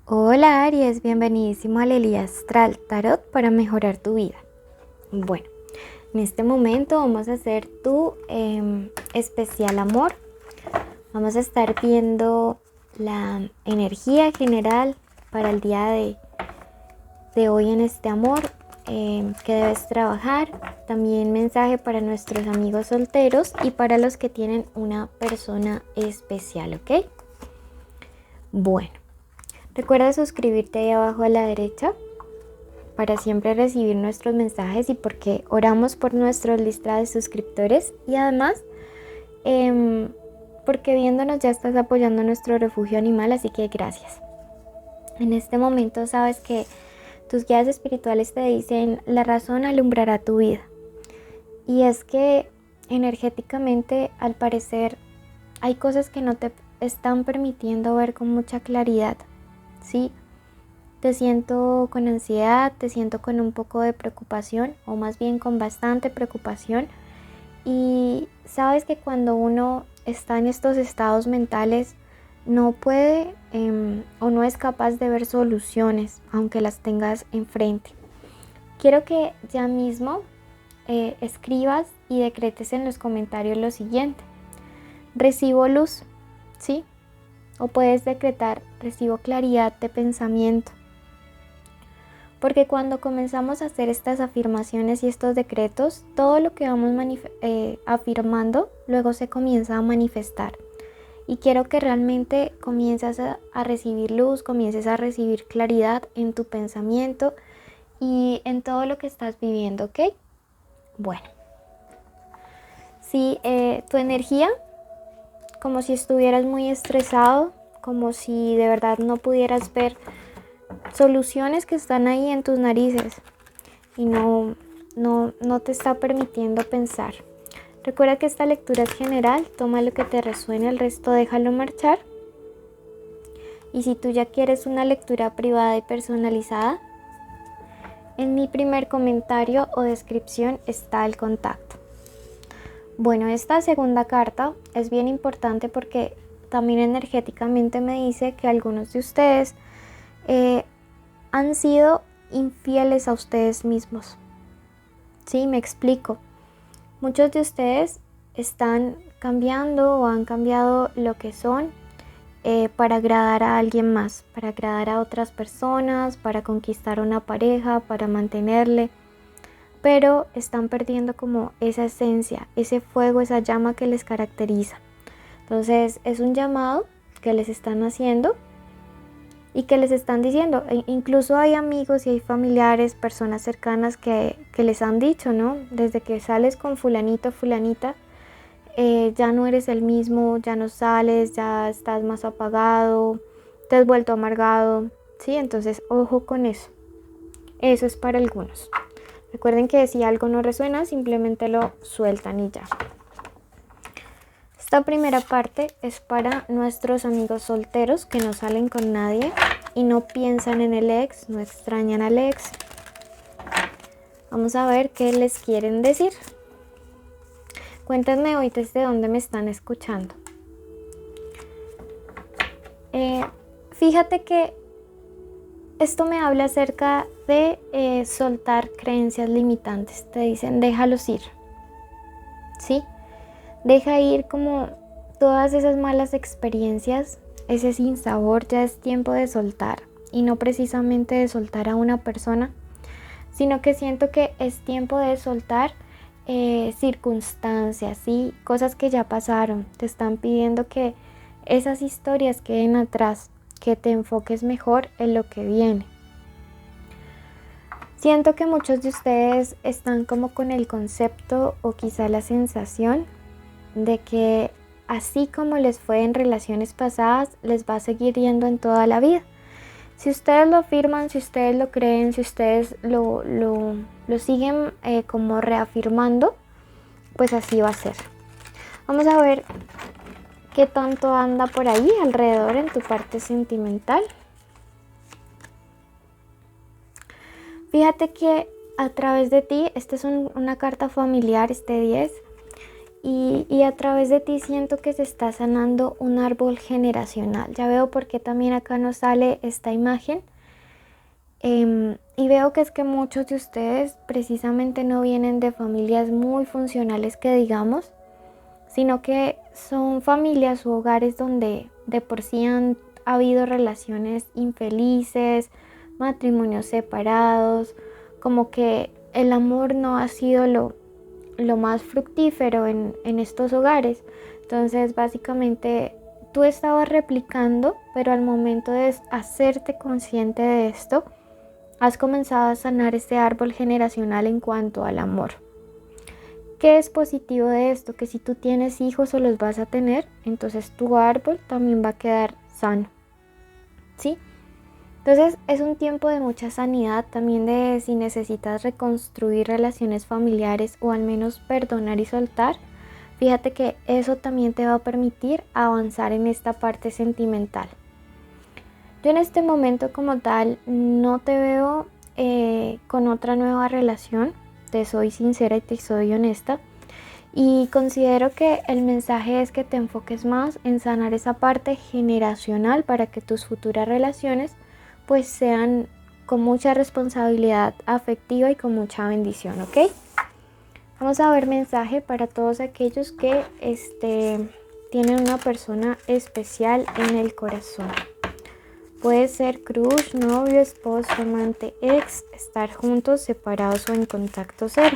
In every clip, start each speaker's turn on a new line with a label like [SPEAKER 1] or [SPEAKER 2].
[SPEAKER 1] Hola Aries, bienvenidísimo a Lelia Astral Tarot para mejorar tu vida. Bueno, en este momento vamos a hacer tu especial amor. Vamos a estar viendo la energía general para el día de hoy en este amor que debes trabajar. También mensaje para nuestros amigos solteros y para los que tienen una persona especial, ¿ok? Bueno. Recuerda suscribirte ahí abajo a la derecha para siempre recibir nuestros mensajes y porque oramos por nuestra lista de suscriptores y además porque viéndonos ya estás apoyando nuestro refugio animal, así que gracias. En este momento sabes que tus guías espirituales te dicen la razón alumbrará tu vida y es que energéticamente al parecer hay cosas que no te están permitiendo ver con mucha claridad. Sí, te siento con ansiedad, te siento con un poco de preocupación o más bien con bastante preocupación y sabes que cuando uno está en estos estados mentales no puede o no es capaz de ver soluciones aunque las tengas enfrente. Quiero que ya mismo escribas y decretes en los comentarios lo siguiente: recibo luz, ¿sí? O puedes decretar recibo claridad de pensamiento. Porque cuando comenzamos a hacer estas afirmaciones y estos decretos, todo lo que vamos afirmando luego se comienza a manifestar. Y quiero que realmente comiences a recibir luz, comiences a recibir claridad en tu pensamiento y en todo lo que estás viviendo, ¿ok? Bueno, si tu energía, como si estuvieras muy estresado, como si de verdad no pudieras ver soluciones que están ahí en tus narices y no te está permitiendo pensar. Recuerda que esta lectura es general, toma lo que te resuene, el resto déjalo marchar. Y si tú ya quieres una lectura privada y personalizada, en mi primer comentario o descripción está el contacto. Bueno, esta segunda carta es bien importante porque también energéticamente me dice que algunos de ustedes han sido infieles a ustedes mismos. Sí, me explico. Muchos de ustedes están cambiando o han cambiado lo que son para agradar a alguien más, para agradar a otras personas, para conquistar a una pareja, para mantenerle, pero están perdiendo como esa esencia, ese fuego, esa llama que les caracteriza. Entonces es un llamado que les están haciendo y que les están diciendo. Incluso hay amigos y hay familiares, personas cercanas que les han dicho, ¿no? Desde que sales con fulanito, fulanita, ya no eres el mismo, ya no sales, ya estás más apagado, te has vuelto amargado, ¿sí? Entonces, ojo con eso. Eso es para algunos. Recuerden que si algo no resuena, simplemente lo sueltan y ya. Esta primera parte es para nuestros amigos solteros que no salen con nadie y no piensan en el ex, no extrañan al ex. Vamos a ver qué les quieren decir. Cuéntenme hoy desde dónde me están escuchando. Fíjate que esto me habla acerca de soltar creencias limitantes. Te dicen, déjalos ir. ¿Sí? Deja ir como todas esas malas experiencias, ese sinsabor, ya es tiempo de soltar. Y no precisamente de soltar a una persona, sino que siento que es tiempo de soltar circunstancias, ¿sí? Cosas que ya pasaron. Te están pidiendo que esas historias queden atrás, que te enfoques mejor en lo que viene. Siento que muchos de ustedes están como con el concepto o quizá la sensación de que así como les fue en relaciones pasadas, les va a seguir yendo en toda la vida. Si ustedes lo afirman, si ustedes lo creen, si ustedes lo siguen como reafirmando, pues así va a ser. Vamos a ver qué tanto anda por ahí alrededor en tu parte sentimental. Fíjate que a través de ti, esta es una carta familiar, este 10, y a través de ti siento que se está sanando un árbol generacional. Ya veo por qué también acá nos sale esta imagen. Y veo que es que muchos de ustedes precisamente no vienen de familias muy funcionales que digamos, sino que son familias o hogares donde de por sí han habido relaciones infelices, matrimonios separados, como que el amor no ha sido lo más fructífero en estos hogares. Entonces básicamente tú estabas replicando, pero al momento de hacerte consciente de esto, has comenzado a sanar este árbol generacional en cuanto al amor. ¿Qué es positivo de esto? Que si tú tienes hijos o los vas a tener, entonces tu árbol también va a quedar sano, ¿sí? Entonces es un tiempo de mucha sanidad, también de si necesitas reconstruir relaciones familiares o al menos perdonar y soltar. Fíjate que eso también te va a permitir avanzar en esta parte sentimental. Yo en este momento como tal no te veo con otra nueva relación, te soy sincera y te soy honesta. Y considero que el mensaje es que te enfoques más en sanar esa parte generacional para que tus futuras relaciones pues sean con mucha responsabilidad afectiva y con mucha bendición, ¿ok? Vamos a ver mensaje para todos aquellos que tienen una persona especial en el corazón. Puede ser crush, novio, esposo, amante, ex, estar juntos, separados o en contacto cero.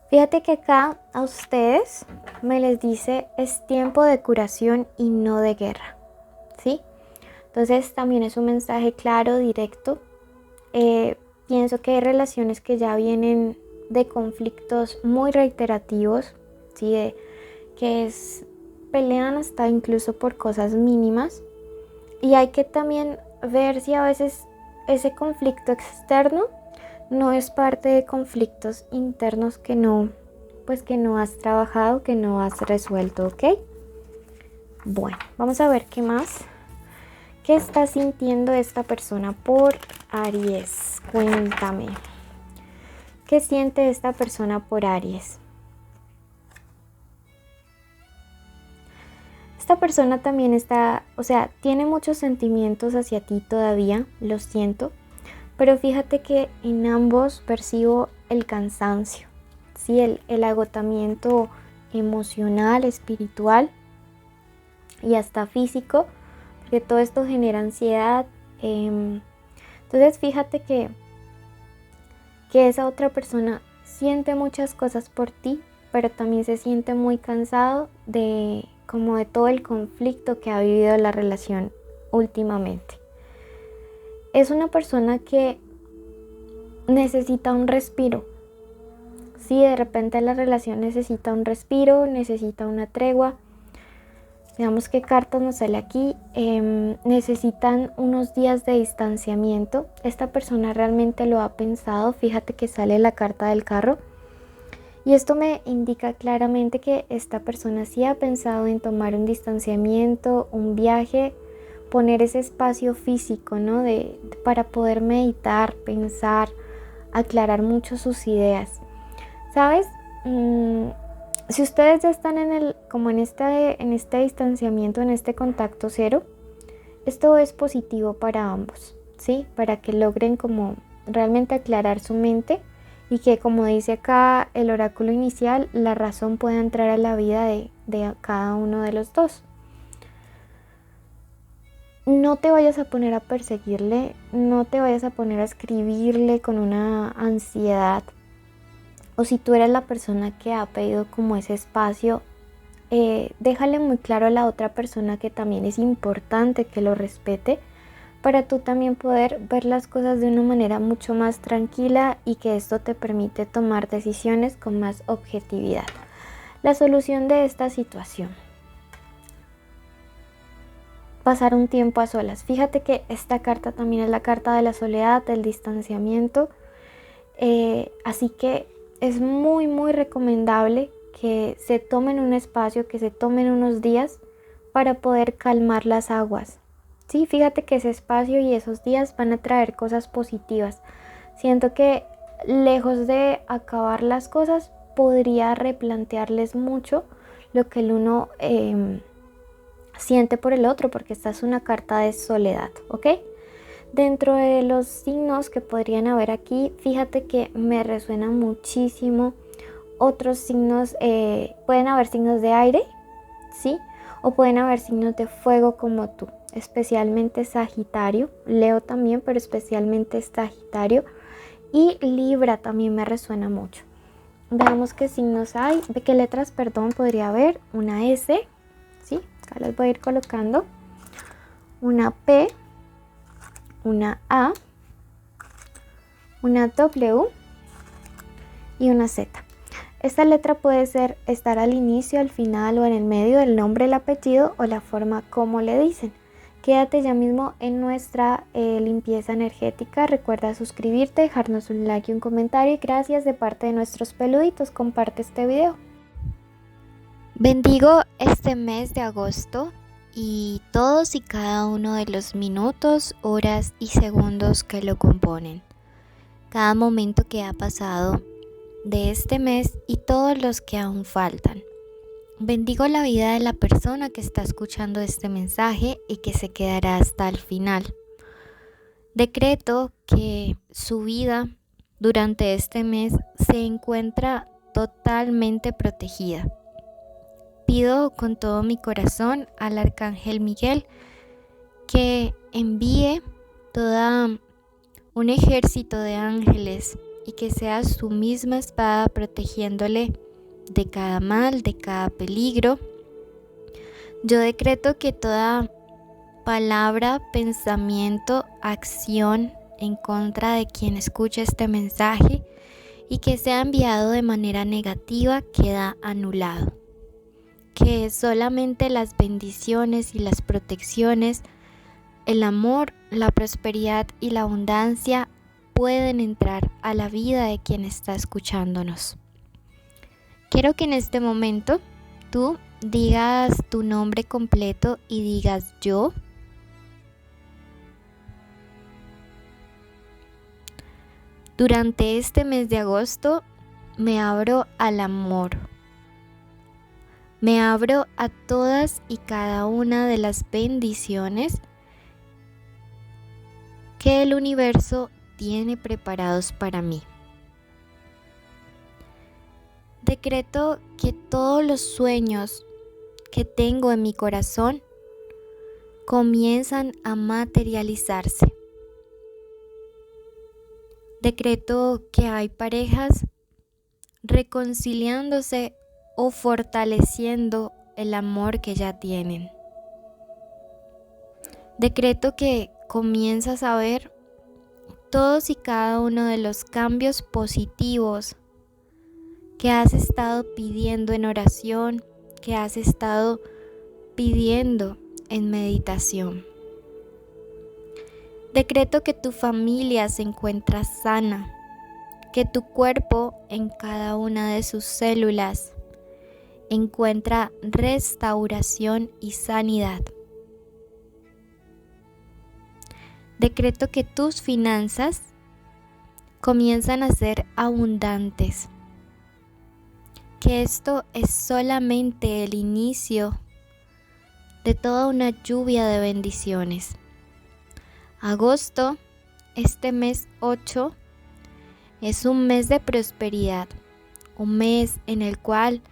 [SPEAKER 1] Fíjate que acá a ustedes me les dice es tiempo de curación y no de guerra, ¿sí? Entonces también es un mensaje claro, directo. Pienso que hay relaciones que ya vienen de conflictos muy reiterativos, ¿sí? Pelean hasta incluso por cosas mínimas. Y hay que también ver si a veces ese conflicto externo no es parte de conflictos internos que no has trabajado, que no has resuelto, ¿ok? Bueno, vamos a ver qué más. ¿Qué está sintiendo esta persona por Aries? Cuéntame. ¿Qué siente esta persona por Aries? Esta persona también tiene muchos sentimientos hacia ti todavía, lo siento. Pero fíjate que en ambos percibo el cansancio, ¿sí? El agotamiento emocional, espiritual y hasta físico, porque todo esto genera ansiedad. Entonces fíjate que esa otra persona siente muchas cosas por ti, pero también se siente muy cansado de todo el conflicto que ha vivido la relación últimamente. Es una persona que necesita un respiro. Sí, de repente la relación necesita un respiro, necesita una tregua. Veamos qué carta nos sale aquí. Necesitan unos días de distanciamiento. Esta persona realmente lo ha pensado. Fíjate que sale la carta del carro. Y esto me indica claramente que esta persona sí ha pensado en tomar un distanciamiento, un viaje, poner ese espacio físico, ¿no? Para poder meditar, pensar, aclarar mucho sus ideas. ¿Sabes? Si ustedes ya están en este distanciamiento, en este contacto cero, esto es positivo para ambos, ¿sí? Para que logren como realmente aclarar su mente y que, como dice acá el oráculo inicial, la razón pueda entrar a la vida de cada uno de los dos. No te vayas a poner a perseguirle, no te vayas a poner a escribirle con una ansiedad. O si tú eres la persona que ha pedido como ese espacio, déjale muy claro a la otra persona que también es importante que lo respete, para tú también poder ver las cosas de una manera mucho más tranquila y que esto te permite tomar decisiones con más objetividad. La solución de esta situación: pasar un tiempo a solas. Fíjate que esta carta también es la carta de la soledad, del distanciamiento. Así que es muy muy recomendable que se tomen un espacio, que se tomen unos días para poder calmar las aguas. Sí, fíjate que ese espacio y esos días van a traer cosas positivas. Siento que lejos de acabar las cosas, podría replantearles mucho lo que el uno siente por el otro, porque esta es una carta de soledad, ¿ok? Dentro de los signos que podrían haber aquí, fíjate que me resuena muchísimo otros signos. Pueden haber signos de aire, ¿sí? O pueden haber signos de fuego como tú, especialmente Sagitario, Leo también, pero especialmente Sagitario, y Libra también me resuena mucho. Veamos qué signos hay, qué letras, perdón, podría haber. Una S, ¿sí? Acá las voy a ir colocando. Una P, una A, una W y una Z. Esta letra puede estar al inicio, al final o en el medio del nombre, el apellido o la forma como le dicen. Quédate ya mismo en nuestra limpieza energética. Recuerda suscribirte, dejarnos un like y un comentario. Y gracias de parte de nuestros peluditos. Comparte este video. Bendigo este mes de agosto y todos y cada uno de los minutos, horas y segundos que lo componen. Cada momento que ha pasado de este mes y todos los que aún faltan. Bendigo la vida de la persona que está escuchando este mensaje y que se quedará hasta el final. Decreto que su vida durante este mes se encuentra totalmente protegida. Pido con todo mi corazón al Arcángel Miguel que envíe todo un ejército de ángeles y que sea su misma espada protegiéndole de cada mal, de cada peligro. Yo decreto que toda palabra, pensamiento, acción en contra de quien escuche este mensaje y que sea enviado de manera negativa queda anulado. Que solamente las bendiciones y las protecciones, el amor, la prosperidad y la abundancia pueden entrar a la vida de quien está escuchándonos. Quiero que en este momento tú digas tu nombre completo y digas yo. Durante este mes de agosto me abro al amor. Me abro a todas y cada una de las bendiciones que el universo tiene preparados para mí. Decreto que todos los sueños que tengo en mi corazón comienzan a materializarse. Decreto que hay parejas reconciliándose o fortaleciendo el amor que ya tienen. Decreto que comienzas a ver todos y cada uno de los cambios positivos que has estado pidiendo en oración, que has estado pidiendo en meditación. Decreto que tu familia se encuentra sana, que tu cuerpo en cada una de sus células encuentra restauración y sanidad. Decreto que tus finanzas comienzan a ser abundantes, que esto es solamente el inicio de toda una lluvia de bendiciones. Agosto, este mes 8, es un mes de prosperidad, un mes en el cual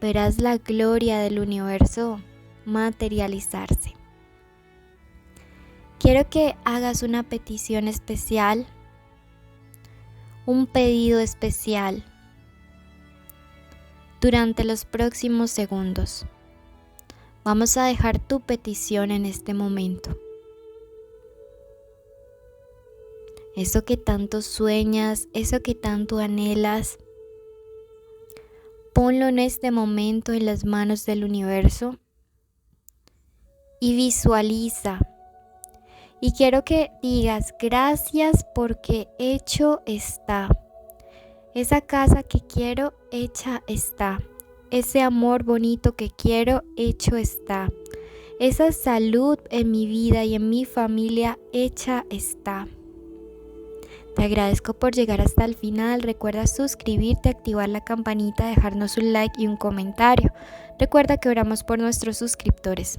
[SPEAKER 1] verás la gloria del universo materializarse. Quiero que hagas una petición especial, un pedido especial durante los próximos segundos. Vamos a dejar tu petición en este momento. Eso que tanto sueñas, eso que tanto anhelas, ponlo en este momento en las manos del universo y visualiza. Y quiero que digas gracias porque hecho está. Esa casa que quiero, hecha está. Ese amor bonito que quiero, hecho está. Esa salud en mi vida y en mi familia, hecha está. Te agradezco por llegar hasta el final. Recuerda suscribirte, activar la campanita, dejarnos un like y un comentario. Recuerda que oramos por nuestros suscriptores.